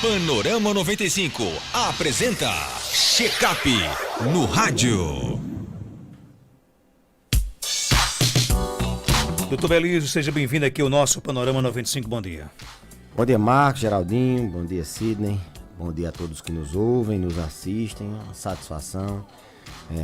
Panorama 95 apresenta Check-up no rádio. Doutor Belísio, seja bem-vindo aqui ao nosso Panorama 95, bom dia. Bom dia, Marcos, Geraldinho, bom dia, Sidney, bom dia a todos que nos ouvem, nos assistem, uma satisfação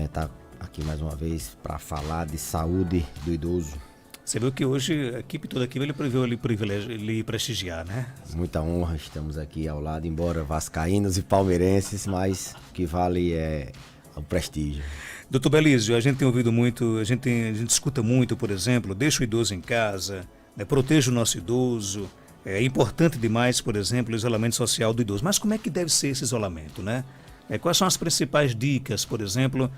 estar aqui mais uma vez para falar de saúde do idoso. Você viu que hoje a equipe toda aqui veio lhe prestigiar, né? Muita honra, estamos aqui ao lado, embora vascaínos e palmeirenses, mas o que vale é o prestígio. Doutor Belísio, a gente tem ouvido muito, a gente escuta muito, por exemplo, deixa o idoso em casa, né, proteja o nosso idoso. É importante demais, por exemplo, o isolamento social do idoso. Mas como é que deve ser esse isolamento, né? Quais são as principais dicas, por exemplo,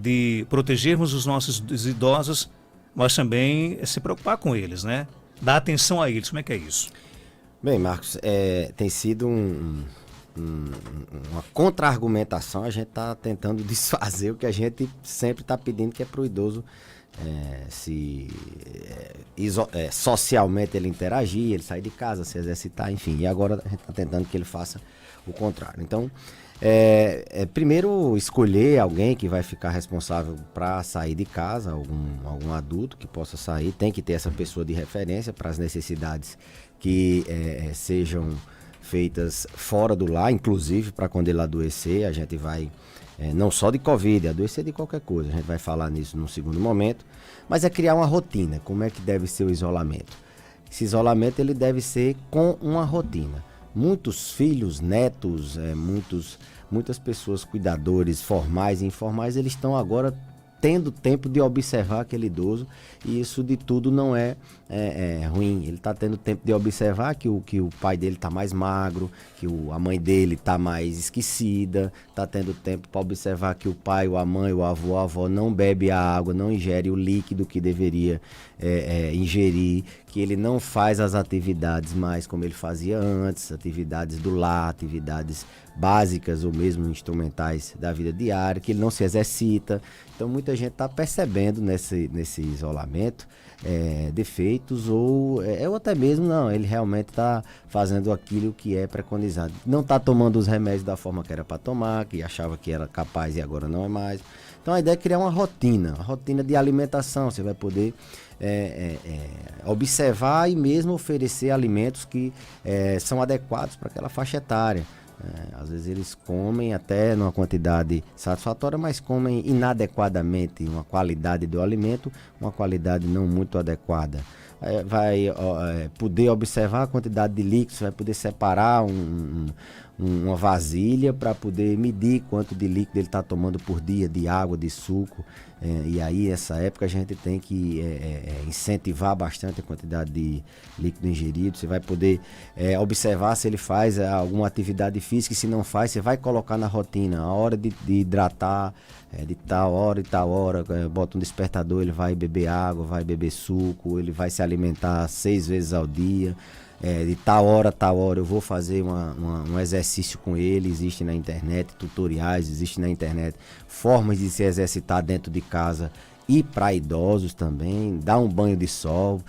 de protegermos os nossos idosos, mas também se preocupar com eles, né? Dar atenção a eles, como é que é isso? Bem, Marcos, tem sido uma contra-argumentação, a gente está tentando desfazer o que a gente sempre está pedindo, que é para o idoso socialmente ele interagir, ele sair de casa, se exercitar, enfim. E agora a gente está tentando que ele faça o contrário. Então, primeiro escolher alguém que vai ficar responsável para sair de casa, algum adulto que possa sair, tem que ter essa pessoa de referência para as necessidades que sejam feitas fora do lar, inclusive para quando ele adoecer, a gente vai, não só de Covid, adoecer de qualquer coisa, a gente vai falar nisso num segundo momento, mas é criar uma rotina, como é que deve ser o isolamento. Esse isolamento ele deve ser com uma rotina. Muitos filhos, netos, muitas pessoas, cuidadores formais e informais, eles estão agora tendo tempo de observar aquele idoso, e isso de tudo não é ruim. Ele está tendo tempo de observar que o pai dele está mais magro, que a mãe dele está mais esquecida, está tendo tempo para observar que o pai, a mãe, o avô, a avó não bebe a água, não ingere o líquido que deveria ingerir, que ele não faz as atividades mais como ele fazia antes, atividades do lar, atividades básicas ou mesmo instrumentais da vida diária, que ele não se exercita. Então muita gente está percebendo nesse isolamento defeitos ou até mesmo não, ele realmente está fazendo aquilo que é preconizado. Não está tomando os remédios da forma que era para tomar, que achava que era capaz e agora não é mais. Então a ideia é criar uma rotina de alimentação. Você vai poder observar e mesmo oferecer alimentos que são adequados para aquela faixa etária. Às vezes eles comem até numa quantidade satisfatória, mas comem inadequadamente uma qualidade do alimento, uma qualidade não muito adequada. Vai poder observar a quantidade de líquidos, vai poder separar uma vasilha para poder medir quanto de líquido ele está tomando por dia, de água, de suco. E aí, nessa época, a gente tem que incentivar bastante a quantidade de líquido ingerido. Você vai poder observar se ele faz alguma atividade física, e se não faz, você vai colocar na rotina a hora de hidratar, de tal hora e tal hora, bota um despertador, ele vai beber água, vai beber suco, ele vai se alimentar 6 vezes ao dia. De tal hora eu vou fazer um exercício com ele. Existe na internet tutoriais, existe na internet formas de se exercitar dentro de casa e para idosos também. Dar um banho de sol.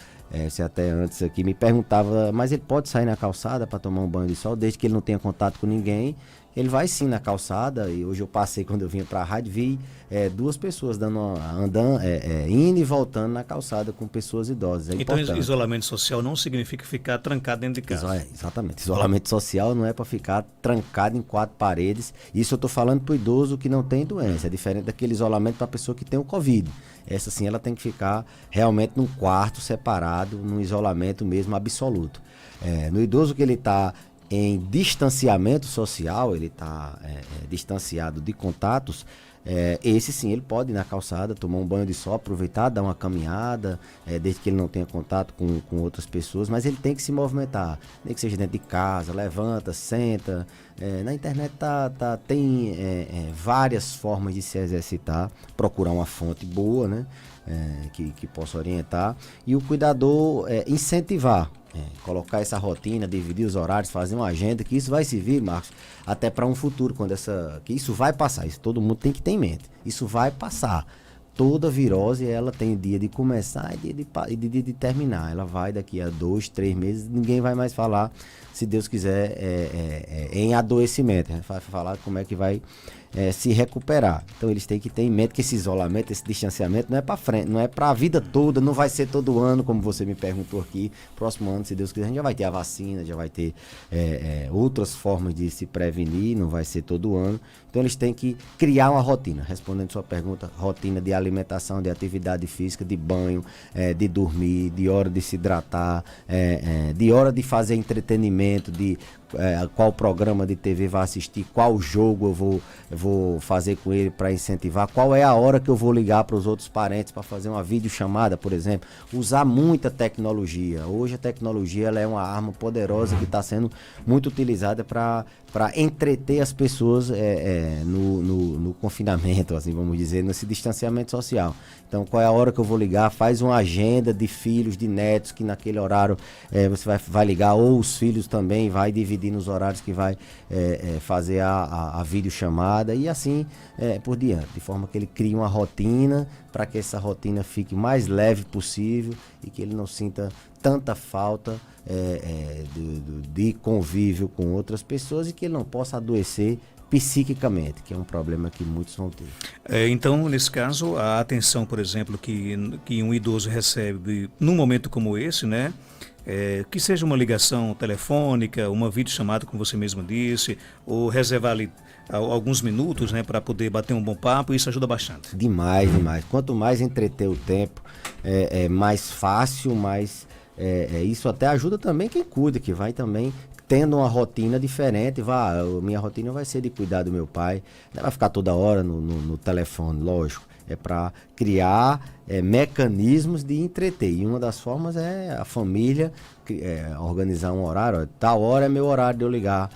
Você até antes aqui me perguntava, mas ele pode sair na calçada para tomar um banho de sol desde que ele não tenha contato com ninguém? Ele vai sim na calçada, e hoje eu passei, quando eu vinha para a rádio, vi 2 pessoas indo e voltando na calçada com pessoas idosas. Então importante. Isolamento social não significa ficar trancado dentro de casa. Exatamente, isolamento social não é para ficar trancado em 4 paredes. Isso eu estou falando para o idoso que não tem doença, é diferente daquele isolamento para a pessoa que tem o Covid. Essa sim, ela tem que ficar realmente num quarto separado, num isolamento mesmo absoluto. No idoso que ele está em distanciamento social, ele está distanciado de contatos, esse sim, ele pode ir na calçada, tomar um banho de sol, aproveitar, dar uma caminhada, desde que ele não tenha contato com outras pessoas, mas ele tem que se movimentar, nem que seja dentro de casa, levanta, senta. Na internet tem várias formas de se exercitar, procurar uma fonte boa, né, que possa orientar, e o cuidador incentivar. Colocar essa rotina, dividir os horários, fazer uma agenda, que isso vai servir, Marcos, até para um futuro, que isso vai passar, isso todo mundo tem que ter em mente, isso vai passar. toda virose, ela tem dia de começar e dia de terminar. Ela vai daqui a 2, 3 meses, ninguém vai mais falar, se Deus quiser, em adoecimento. A gente vai falar como é que vai se recuperar. Então eles têm que ter em mente que esse isolamento, esse distanciamento não é para frente, não é para a vida toda, não vai ser todo ano, como você me perguntou aqui. Próximo ano, se Deus quiser, a gente já vai ter a vacina, já vai ter outras formas de se prevenir, não vai ser todo ano. Então eles têm que criar uma rotina, respondendo sua pergunta, rotina de alimentação, de atividade física, de banho, de dormir, de hora de se hidratar, de hora de fazer entretenimento, de qual programa de TV vai assistir, qual jogo eu vou fazer com ele para incentivar, qual é a hora que eu vou ligar para os outros parentes para fazer uma videochamada, por exemplo. Usar muita tecnologia. Hoje a tecnologia ela é uma arma poderosa que está sendo muito utilizada para entreter as pessoas no confinamento, assim vamos dizer, nesse distanciamento social. Então, qual é a hora que eu vou ligar? Faz uma agenda de filhos, de netos, que naquele horário você vai ligar, ou os filhos também, vai dividir nos horários que vai fazer a videochamada e assim por diante. De forma que ele crie uma rotina, para que essa rotina fique mais leve possível e que ele não sinta tanta falta de convívio com outras pessoas e que ele não possa adoecer psiquicamente, que é um problema que muitos vão ter. Então, nesse caso, a atenção, por exemplo, que um idoso recebe num momento como esse, né? Que seja uma ligação telefônica, uma videochamada, como você mesmo disse, ou reservar ali alguns minutos, né, para poder bater um bom papo, isso ajuda bastante. Demais, demais. Quanto mais entreter o tempo, mais fácil, mais... isso até ajuda também quem cuida, que vai também tendo uma rotina diferente. Minha rotina vai ser de cuidar do meu pai, não vai ficar toda hora no telefone, lógico. É para criar mecanismos de entreter. E uma das formas é a família organizar um horário. Tal hora é meu horário de eu ligar.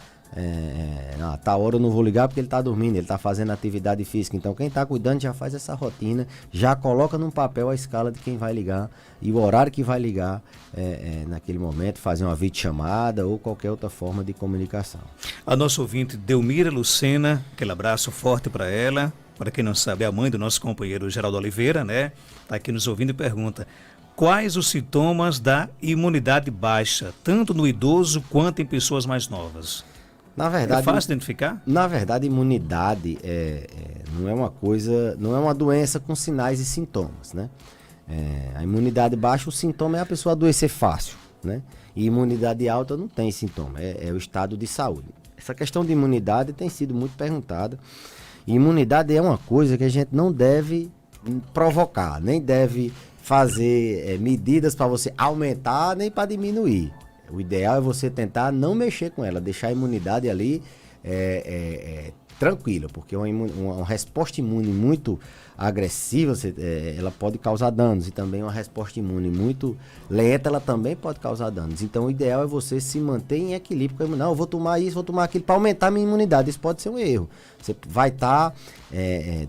Tal hora eu não vou ligar porque ele está dormindo, ele está fazendo atividade física. Então quem está cuidando já faz essa rotina, já coloca num papel a escala de quem vai ligar e o horário que vai ligar naquele momento, fazer uma videochamada ou qualquer outra forma de comunicação. A nossa ouvinte Delmira Lucena, aquele abraço forte para ela. Para quem não sabe, é a mãe do nosso companheiro Geraldo Oliveira, né? Está aqui nos ouvindo e pergunta: quais os sintomas da imunidade baixa, tanto no idoso quanto em pessoas mais novas? Na verdade, é fácil identificar? Na verdade, imunidade não é uma coisa, não é uma doença com sinais e sintomas, né? A imunidade baixa, o sintoma é a pessoa adoecer fácil, né? E imunidade alta não tem sintoma, é o estado de saúde. Essa questão de imunidade tem sido muito perguntada. E imunidade é uma coisa que a gente não deve provocar, nem deve fazer medidas para você aumentar, nem para diminuir. O ideal é você tentar não mexer com ela, deixar a imunidade ali tranquila, porque uma resposta imune muito agressiva, ela pode causar danos, e também uma resposta imune muito lenta, ela também pode causar danos. Então o ideal é você se manter em equilíbrio com a imunidade. Não, eu vou tomar isso, vou tomar aquilo para aumentar a minha imunidade. Isso pode ser um erro. Você vai estar,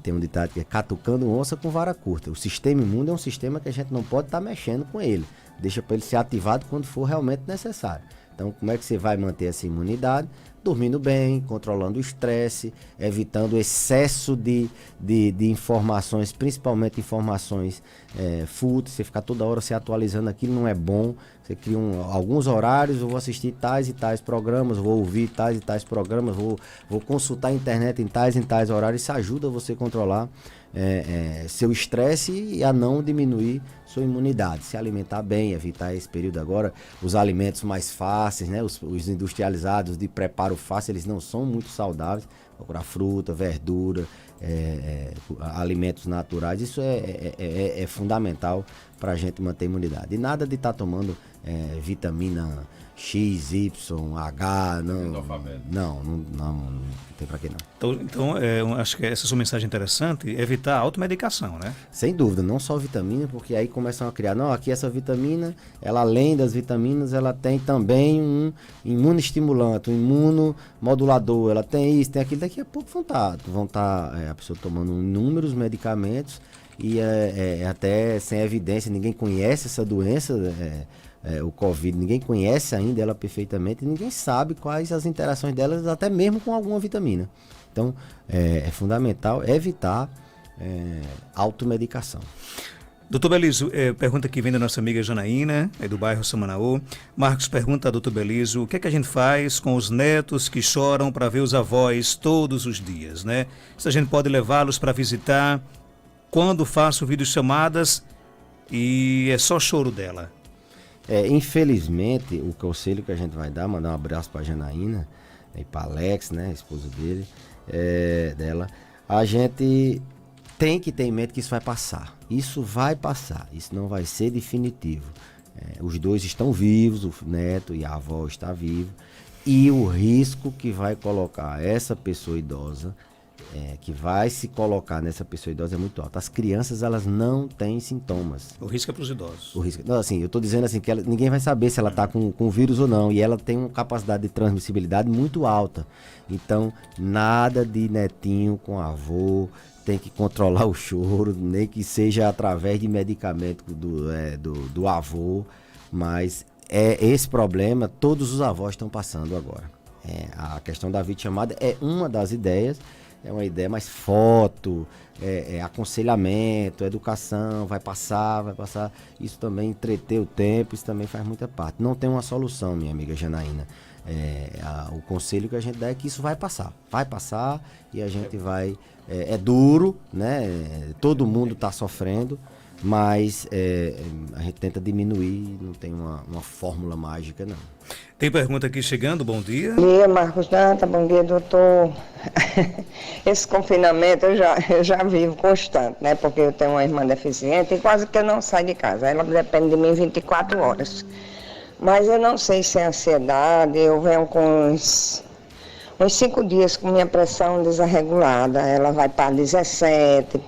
tem um ditado que é catucando onça com vara curta. O sistema imune é um sistema que a gente não pode estar mexendo com ele. Deixa para ele ser ativado quando for realmente necessário. Então, como é que você vai manter essa imunidade? Dormindo bem, controlando o estresse, evitando excesso de informações, principalmente informações fúteis. Você ficar toda hora se atualizando aquilo não é bom. Você cria alguns horários, eu vou assistir tais e tais programas, vou ouvir tais e tais programas, vou consultar a internet em tais horários. Isso ajuda você a controlar seu estresse e a não diminuir sua imunidade. Se alimentar bem, evitar esse período agora, os alimentos mais fáceis, né? Os industrializados de preparo fácil, eles não são muito saudáveis. Procurar fruta, verdura, alimentos naturais, isso é fundamental para a gente manter a imunidade. E nada de estar tomando vitamina X, Y, H, não tem para que não. Então acho que essa é a sua mensagem interessante, evitar a automedicação, né? Sem dúvida, não só vitamina, porque aí começam a criar, não, aqui essa vitamina, ela além das vitaminas, ela tem também um imunoestimulante, um imunomodulador, ela tem isso, tem aquilo, daqui a pouco vão estar a pessoa tomando inúmeros medicamentos e até sem evidência, ninguém conhece essa doença, o Covid, ninguém conhece ainda ela perfeitamente, ninguém sabe quais as interações delas, até mesmo com alguma vitamina. Então, é fundamental evitar automedicação. Doutor Belizo, pergunta que vem da nossa amiga Janaína, do bairro Samanaú. Marcos pergunta a doutor Belizo, o que é que a gente faz com os netos que choram para ver os avós todos os dias, né? Se a gente pode levá-los para visitar, quando faço videochamadas e é só choro dela. Infelizmente, o conselho que a gente vai dar, mandar um abraço para a Janaína e para Alex, né, a esposa dela, a gente tem que ter em mente que isso vai passar. Isso vai passar, isso não vai ser definitivo. Os dois estão vivos, o neto e a avó está vivo, e o risco que vai colocar essa pessoa idosa, que vai se colocar nessa pessoa idosa é muito alto. As crianças, elas não têm sintomas. O risco é para os idosos. O risco, não, assim, eu estou dizendo assim que ninguém vai saber se ela está com o vírus ou não, e ela tem uma capacidade de transmissibilidade muito alta. Então, nada de netinho com avô, tem que controlar o choro, nem que seja através de medicamento do avô, mas esse problema todos os avós estão passando agora. A questão da videochamada é uma das ideias, é uma ideia mais foto, aconselhamento, educação, vai passar, isso também entreter o tempo, isso também faz muita parte. Não tem uma solução, minha amiga Janaína. O conselho que a gente dá é que isso vai passar e a gente vai... É duro, né? Todo mundo está sofrendo, mas a gente tenta diminuir, não tem uma fórmula mágica, não. Tem pergunta aqui chegando, bom dia. Bom dia, Marcos Danta, bom dia, doutor. Esse confinamento eu já vivo constante, né? Porque eu tenho uma irmã deficiente e quase que eu não saio de casa. Ela depende de mim 24 horas. Mas eu não sei se é ansiedade, eu venho com uns 5 dias com minha pressão desregulada. Ela vai para 17,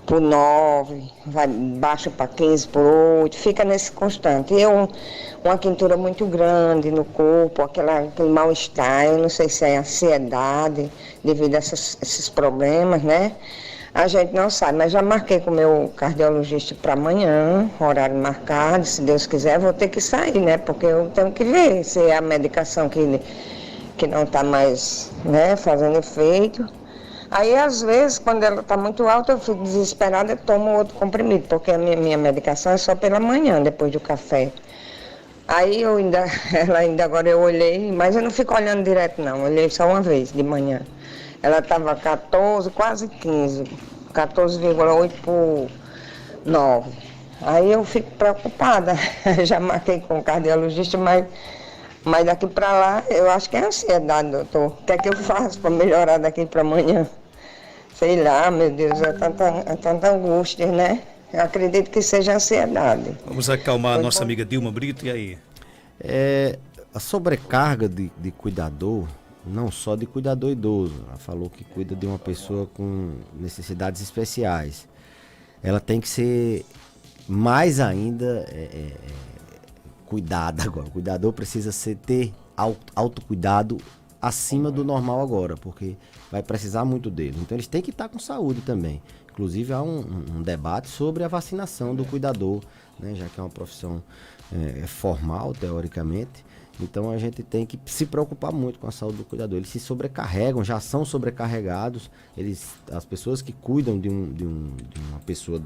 por 9, vai baixa para 15, por 8, fica nesse constante. E uma quentura muito grande no corpo, aquele mal-estar, eu não sei se é ansiedade devido a esses problemas, né? A gente não sabe, mas já marquei com o meu cardiologista para amanhã, horário marcado, se Deus quiser, vou ter que sair, né? Porque eu tenho que ver se é a medicação que não está mais, né, fazendo efeito. Aí, às vezes, quando ela está muito alta, eu fico desesperada e tomo outro comprimido, porque a minha medicação é só pela manhã, depois do café. Aí, agora eu olhei, mas eu não fico olhando direto, não. Eu olhei só uma vez, de manhã. Ela estava 14, quase 15, 14,8 por 9. Aí eu fico preocupada. Já marquei com o cardiologista, mas daqui para lá, eu acho que é ansiedade, doutor. O que é que eu faço para melhorar daqui para amanhã? Sei lá, meu Deus, é tanta angústia, né? Eu acredito que seja ansiedade. Vamos acalmar a nossa amiga Dilma Brito, e aí? A sobrecarga de cuidador, não só de cuidador idoso, ela falou que cuida de uma pessoa com necessidades especiais. Ela tem que ser mais ainda... cuidado agora. O cuidador precisa ter autocuidado acima do normal agora, porque vai precisar muito dele. Então eles têm que estar com saúde também. Inclusive há um debate sobre a vacinação do cuidador, né, já que é uma profissão formal, teoricamente. Então a gente tem que se preocupar muito com a saúde do cuidador. Eles se sobrecarregam, já são sobrecarregados. As pessoas que cuidam de uma pessoa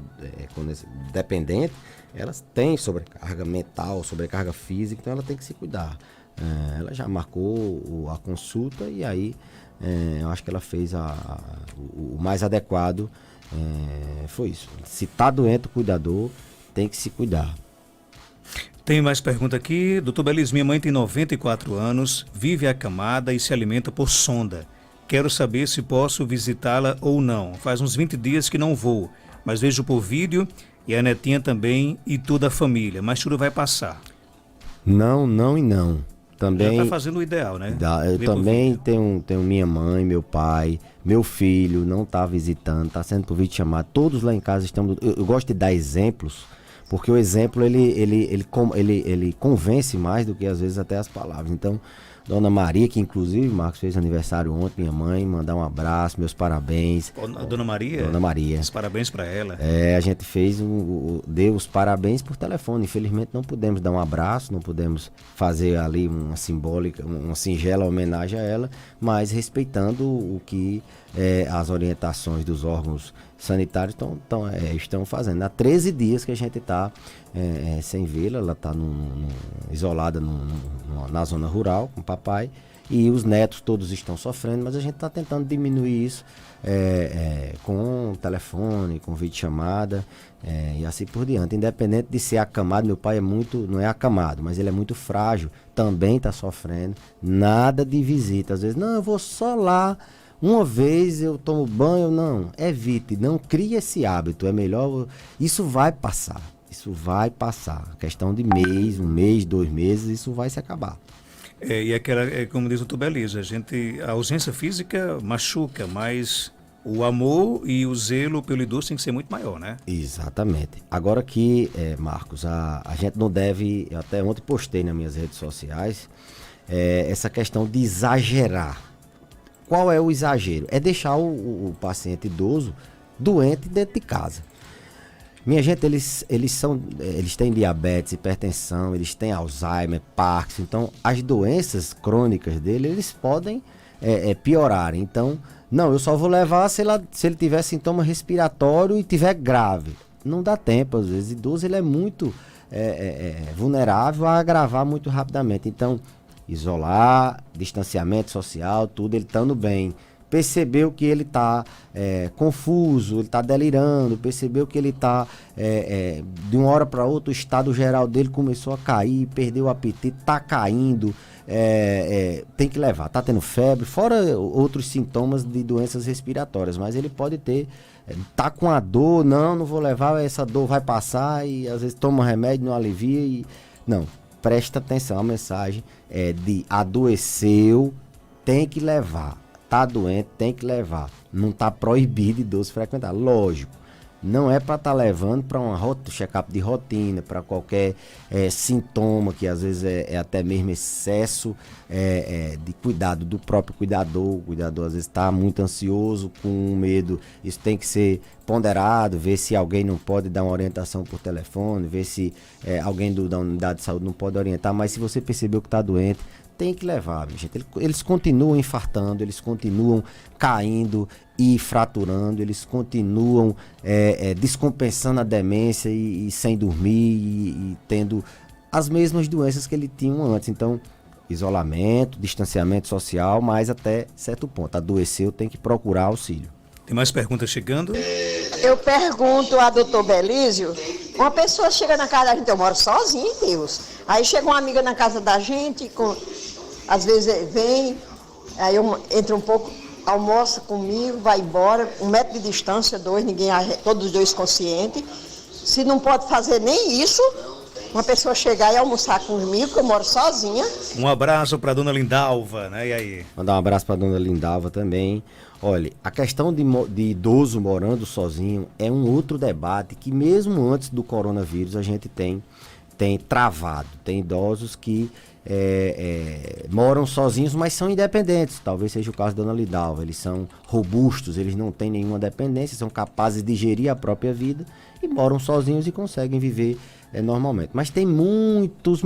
dependente, elas têm sobrecarga mental, sobrecarga física, então ela tem que se cuidar. Ela já marcou a consulta e aí eu acho que ela fez o mais adequado. Foi isso. Se está doente o cuidador, tem que se cuidar. Tem mais pergunta aqui. Doutor Belizo, minha mãe tem 94 anos, vive acamada e se alimenta por sonda. Quero saber se posso visitá-la ou não. Faz uns 20 dias que não vou, mas vejo por vídeo e a netinha também e toda a família. Mas tudo vai passar. Não e não. Também já está fazendo o ideal, né? Eu também tenho minha mãe, meu pai, meu filho, não está visitando, está sendo por vídeo chamado. Todos lá em casa estão... Eu gosto de dar exemplos, porque o exemplo ele convence mais do que às vezes até as palavras. Então, Dona Maria, que inclusive, Marcos, fez aniversário ontem, minha mãe, mandar um abraço, meus parabéns. A Dona Maria? Dona Maria. Os parabéns para ela. A gente deu os parabéns por telefone. Infelizmente não pudemos dar um abraço, não pudemos fazer ali uma simbólica, uma singela homenagem a ela, mas respeitando o que as orientações dos órgãos sanitários estão fazendo. Há 13 dias que a gente está sem vê-la, ela está isolada na zona rural com o papai, e os netos todos estão sofrendo, mas a gente está tentando diminuir isso com telefone, com videochamada e assim por diante. Independente de ser acamado, meu pai não é acamado, mas ele é muito frágil, também está sofrendo, nada de visita. Às vezes, não, eu vou só lá, uma vez eu tomo banho, não, evite, não crie esse hábito, é melhor, isso vai passar, questão de um mês, 2 meses, isso vai se acabar. E aquela, como diz o Tubeliza, a ausência física machuca, mas o amor e o zelo pelo idoso tem que ser muito maior, né? Exatamente. Agora que, Marcos, a gente não deve, eu até ontem postei nas minhas redes sociais, essa questão de exagerar. Qual é o exagero? É deixar o paciente idoso doente dentro de casa. Minha gente, eles têm diabetes, hipertensão, eles têm Alzheimer, Parkinson. Então, as doenças crônicas dele, eles podem piorar. Então, não, eu só vou levar se ele tiver sintoma respiratório e tiver grave. Não dá tempo, às vezes. O idoso ele é muito vulnerável a agravar muito rapidamente. Então, isolar, distanciamento social, tudo, ele estando bem. Percebeu que ele está confuso, ele está delirando, percebeu que ele está, de uma hora para outra, o estado geral dele começou a cair, perdeu o apetite, está caindo, tem que levar, está tendo febre, fora outros sintomas de doenças respiratórias, mas ele pode ter, tá com a dor, não vou levar, essa dor vai passar, e às vezes toma remédio, não alivia, não, presta atenção, a mensagem é de adoeceu, tem que levar. Tá doente, tem que levar. Não tá proibido idoso frequentar. Lógico, não é para estar levando para um check-up de rotina, para qualquer sintoma, que às vezes é até mesmo excesso de cuidado do próprio cuidador. O cuidador às vezes está muito ansioso, com medo. Isso tem que ser ponderado, ver se alguém não pode dar uma orientação por telefone, ver se alguém da unidade de saúde não pode orientar, mas se você percebeu que está doente, tem que levar, minha gente. Eles continuam infartando, eles continuam caindo e fraturando, eles continuam descompensando a demência e sem dormir e tendo as mesmas doenças que ele tinha antes. Então, isolamento, distanciamento social, mas até certo ponto. Adoeceu, tem que procurar auxílio. Tem mais perguntas chegando? Eu pergunto a doutor Belísio, uma pessoa chega na casa da gente, eu moro sozinha em Deus, aí chega uma amiga na casa da gente, às vezes vem, aí eu entro um pouco, almoça comigo, vai embora, 1 metro de distância, todos os dois conscientes. Se não pode fazer nem isso, uma pessoa chegar e almoçar comigo, que eu moro sozinha. Um abraço para dona Lindalva, né? E aí? Mandar um abraço para dona Lindalva também. Olha, a questão de idoso morando sozinho é um outro debate que mesmo antes do coronavírus a gente tem travado. Tem idosos que moram sozinhos, mas são independentes. Talvez seja o caso da dona Lindalva. Eles são robustos, eles não têm nenhuma dependência, são capazes de gerir a própria vida e moram sozinhos e conseguem viver normalmente. Mas tem muitos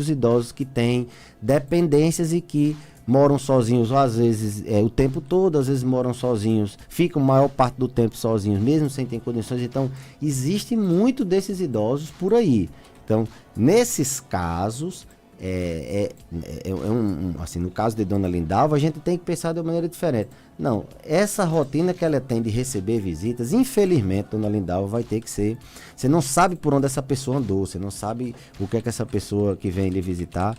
idosos que têm dependências e que moram sozinhos, ou às vezes o tempo todo, às vezes moram sozinhos, ficam a maior parte do tempo sozinhos, mesmo sem ter condições. Então, existe muito desses idosos por aí. Então, nesses casos, assim, no caso de dona Lindalva, a gente tem que pensar de uma maneira diferente. Não, essa rotina que ela tem de receber visitas, infelizmente, dona Lindalva, vai ter que ser. Você não sabe por onde essa pessoa andou, você não sabe o que é que essa pessoa que vem lhe visitar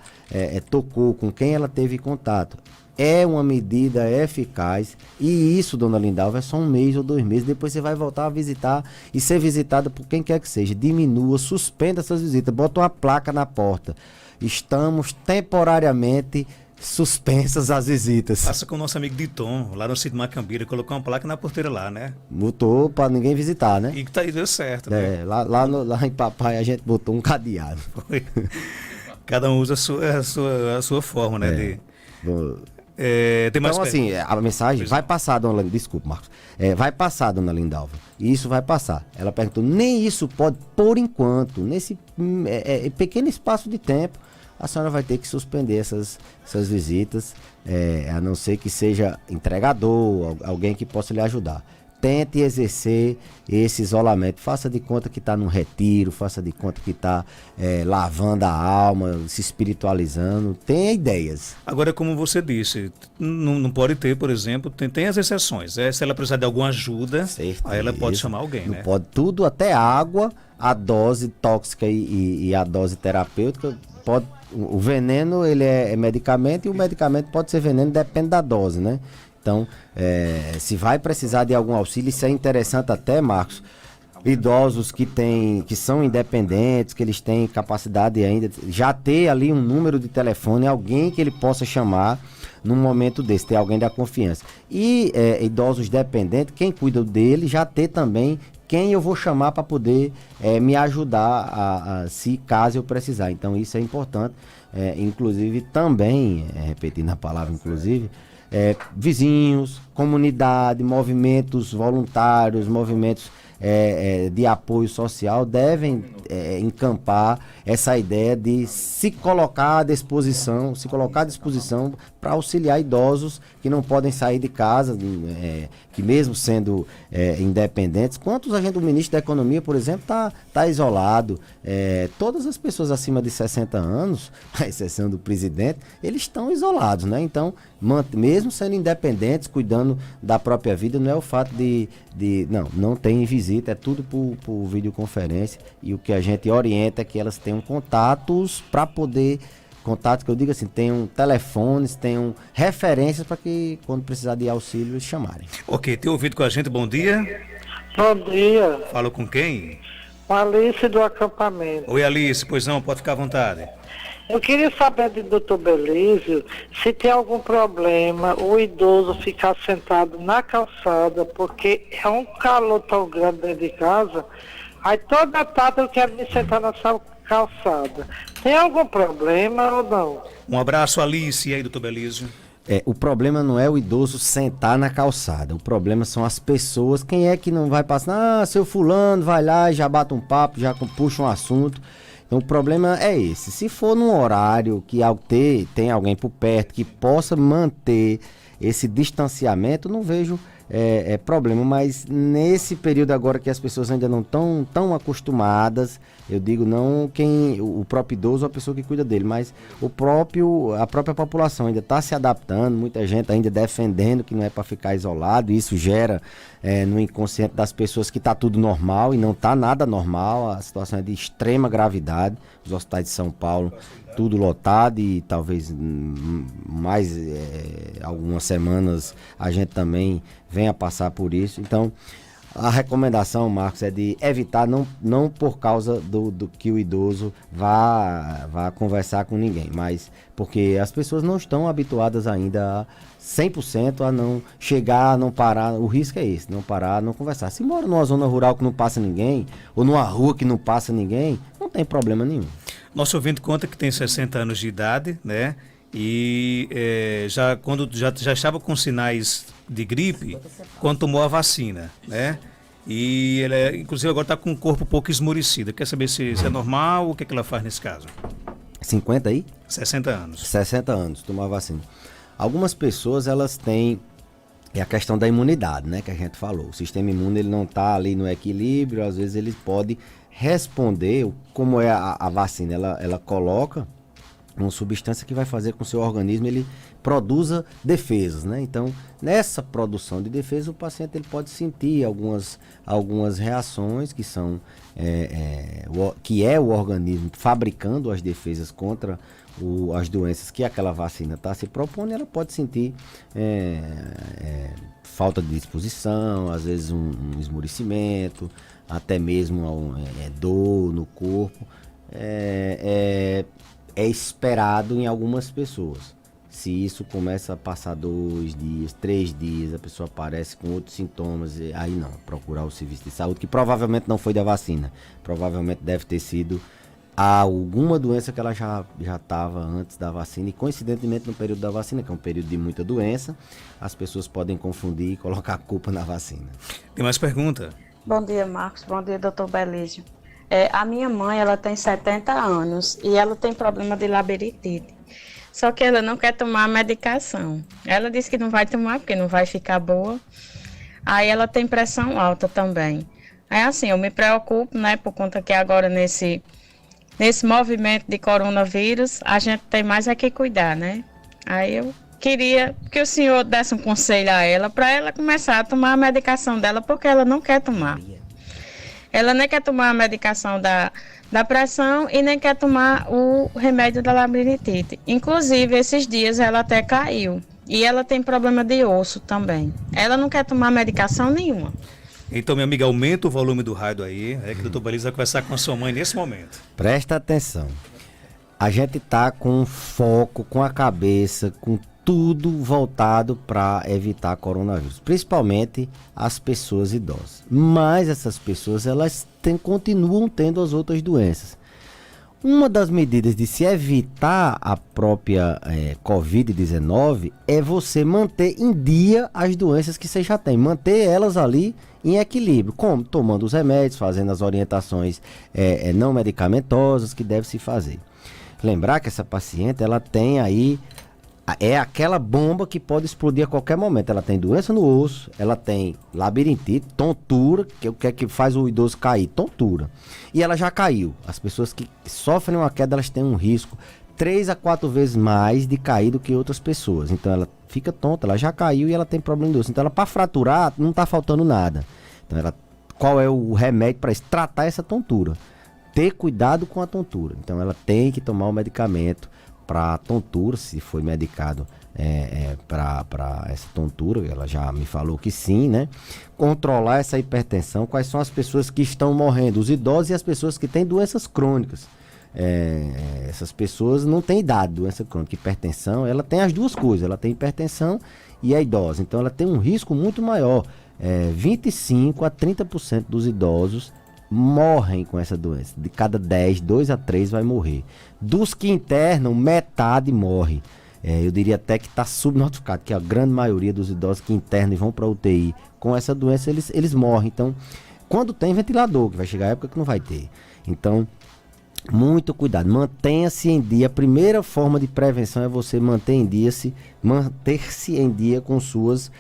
tocou, com quem ela teve contato. É uma medida eficaz e isso, dona Lindalva, é só 1 mês ou 2 meses. Depois você vai voltar a visitar e ser visitada por quem quer que seja. Diminua, suspenda essas visitas, bota uma placa na porta. Estamos temporariamente suspensas as visitas. Passa com o nosso amigo Diton, lá no sítio Macambira, colocou uma placa na porteira lá, né? Botou para ninguém visitar, né? E que deu certo, né? Lá em Papai a gente botou um cadeado. Foi. Cada um usa a sua forma, né? Bom, Tem mais então, assim, a mensagem vai passar, dona Linda, desculpa, Marcos, vai passar, dona Lindalva, isso vai passar. Ela perguntou, nem isso pode, por enquanto, nesse pequeno espaço de tempo, a senhora vai ter que suspender essas visitas, a não ser que seja entregador, alguém que possa lhe ajudar. Tente exercer esse isolamento. Faça de conta que está num retiro, faça de conta que está lavando a alma, se espiritualizando. Tenha ideias. Agora, como você disse, não pode ter, por exemplo, tem as exceções. Se ela precisar de alguma ajuda, Certeza. aí ela pode chamar alguém, Não né? pode tudo, até água, a dose tóxica e a dose terapêutica. O veneno ele é medicamento e o medicamento pode ser veneno, depende da dose, né? Então, se vai precisar de algum auxílio, isso é interessante até, Marcos, idosos que são independentes, que eles têm capacidade ainda, já ter ali um número de telefone, alguém que ele possa chamar num momento desse, ter alguém da confiança. E idosos dependentes, quem cuida dele, já ter também quem eu vou chamar para poder me ajudar se caso eu precisar. Então isso é importante, inclusive também, repetindo a palavra inclusive, vizinhos, comunidade, movimentos voluntários, movimentos de apoio social devem encampar essa ideia de se colocar à disposição para auxiliar idosos que não podem sair de casa, que mesmo sendo independentes. Quantos agentes do ministro da Economia, por exemplo, tá isolado? Todas as pessoas acima de 60 anos, à exceção do presidente, eles estão isolados, né? Então, mesmo sendo independentes, cuidando da própria vida, não é o fato não tem visita, é tudo por videoconferência, e o que a gente orienta é que elas tenham contatos que eu digo assim, tenham telefones, tenham referências para que quando precisar de auxílio eles chamarem. Ok, tem ouvido com a gente, bom dia. Bom dia, Falo com quem? Alice do acampamento. Oi, Alice, pois não, pode ficar à vontade. Eu queria saber do Dr. Belísio se tem algum problema o idoso ficar sentado na calçada, porque é um calor tão grande dentro de casa, aí toda tarde eu quero me sentar nessa calçada. Tem algum problema ou não? Um abraço, Alice, e aí, doutor Belísio? O problema não é o idoso sentar na calçada, o problema são as pessoas. Quem é que não vai passar? Seu fulano vai lá e já bate um papo, já puxa um assunto. Então o problema é esse. Se for num horário que tem alguém por perto que possa manter esse distanciamento, não vejo problema. Mas nesse período agora que as pessoas ainda não estão tão acostumadas, eu digo não o próprio idoso ou a pessoa que cuida dele, mas a própria população ainda está se adaptando, muita gente ainda defendendo que não é para ficar isolado, e isso gera no inconsciente das pessoas que está tudo normal, e não está nada normal, a situação é de extrema gravidade, os hospitais de São Paulo tudo lotado, e talvez mais algumas semanas a gente também venha passar por isso. Então a recomendação, Marcos, é de evitar, não por causa do que o idoso vá conversar com ninguém, mas porque as pessoas não estão habituadas ainda a 100% a não chegar, não parar. O risco é esse, não parar, não conversar. Se mora numa zona rural que não passa ninguém, ou numa rua que não passa ninguém, não tem problema nenhum. Nosso ouvinte conta que tem 60 anos de idade, né? E quando já estava com sinais de gripe, quando tomou a vacina, né? E ele, inclusive, agora está com o corpo um pouco esmorecido. Quer saber se é normal, o que ela faz nesse caso? 50 aí? 60 anos. 60 anos, tomar vacina. Algumas pessoas, elas têm a questão da imunidade, né? Que a gente falou. O sistema imune, ele não está ali no equilíbrio, às vezes ele pode responder, como é a vacina, ela coloca uma substância que vai fazer com que o seu organismo ele produza defesas, né? Então, nessa produção de defesa, o paciente ele pode sentir algumas reações que são que é o organismo fabricando as defesas contra as doenças que aquela vacina está se propondo. Ela pode sentir falta de disposição, às vezes um esmorecimento, até mesmo dor no corpo. É esperado em algumas pessoas. Se isso começa a passar 2 dias, 3 dias, a pessoa aparece com outros sintomas, aí não, procurar o serviço de saúde, que provavelmente não foi da vacina, provavelmente deve ter sido há alguma doença que ela já estava antes da vacina, e coincidentemente no período da vacina, que é um período de muita doença, as pessoas podem confundir e colocar a culpa na vacina. Tem mais pergunta? Bom dia, Marcos. Bom dia, doutor Belísio. A minha mãe, ela tem 70 anos e ela tem problema de labirintite. Só que ela não quer tomar a medicação. Ela disse que não vai tomar porque não vai ficar boa. Aí ela tem pressão alta também. Aí assim, eu me preocupo, né, por conta que agora nesse movimento de coronavírus, a gente tem mais é que cuidar, né? Aí eu queria que o senhor desse um conselho a ela, para ela começar a tomar a medicação dela, porque ela não quer tomar. Ela nem quer tomar a medicação da pressão e nem quer tomar o remédio da labirintite. Inclusive, esses dias ela até caiu. E ela tem problema de osso também. Ela não quer tomar medicação nenhuma. Então, minha amiga, aumenta o volume do rádio aí, que o doutor Belísio vai conversar com a sua mãe nesse momento. Presta atenção. A gente tá com foco, com a cabeça, com tudo voltado para evitar coronavírus, principalmente as pessoas idosas. Mas essas pessoas, elas continuam tendo as outras doenças. Uma das medidas de se evitar a própria Covid-19 é você manter em dia as doenças que você já tem, manter elas ali em equilíbrio, como tomando os remédios, fazendo as orientações não medicamentosas que deve se fazer. Lembrar que essa paciente, ela tem aí, é aquela bomba que pode explodir a qualquer momento. Ela tem doença no osso, ela tem labirintite, tontura, que é o que faz o idoso cair, tontura. E ela já caiu. As pessoas que sofrem uma queda, elas têm um risco 3 a 4 vezes mais de cair do que outras pessoas. Então ela fica tonta, ela já caiu e ela tem problema de osso. Então ela, para fraturar, não está faltando nada. Então qual é o remédio para isso? Tratar essa tontura. Ter cuidado com a tontura. Então ela tem que tomar o medicamento para tontura, se foi medicado para essa tontura, ela já me falou que sim, né? Controlar essa hipertensão, quais são as pessoas que estão morrendo, os idosos e as pessoas que têm doenças crônicas. Essas pessoas não têm idade, doença crônica, hipertensão, ela tem as duas coisas, ela tem hipertensão e é idosa, então ela tem um risco muito maior, 25 a 30% dos idosos morrem com essa doença. De cada 10, 2 a 3 vai morrer. Dos que internam, metade morre. Eu diria até que está subnotificado, que a grande maioria dos idosos que internam e vão para UTI com essa doença, eles morrem. Então, quando tem ventilador, que vai chegar a época que não vai ter. Então, muito cuidado, mantenha-se em dia. A primeira forma de prevenção é você manter-se em dia com suas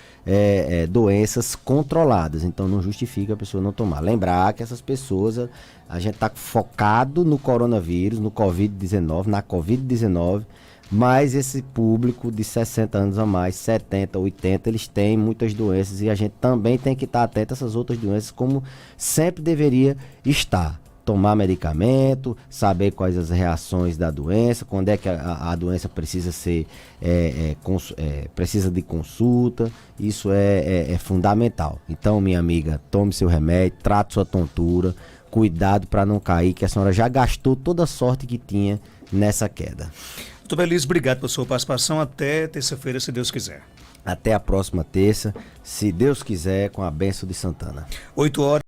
doenças controladas. Então não justifica a pessoa não tomar. Lembrar que essas pessoas, a gente está focado no coronavírus, no Covid-19, na Covid-19, mas esse público de 60 anos a mais, 70, 80, eles têm muitas doenças e a gente também tem que estar atento a essas outras doenças, como sempre deveria estar. Tomar medicamento, saber quais as reações da doença, quando é que a doença precisa ser precisa de consulta, isso é fundamental. Então, minha amiga, tome seu remédio, trate sua tontura, cuidado para não cair, que a senhora já gastou toda a sorte que tinha nessa queda. Doutor Belísio, obrigado pela sua participação, até terça-feira, se Deus quiser. Até a próxima terça, se Deus quiser, com a bênção de Santana. 8 horas.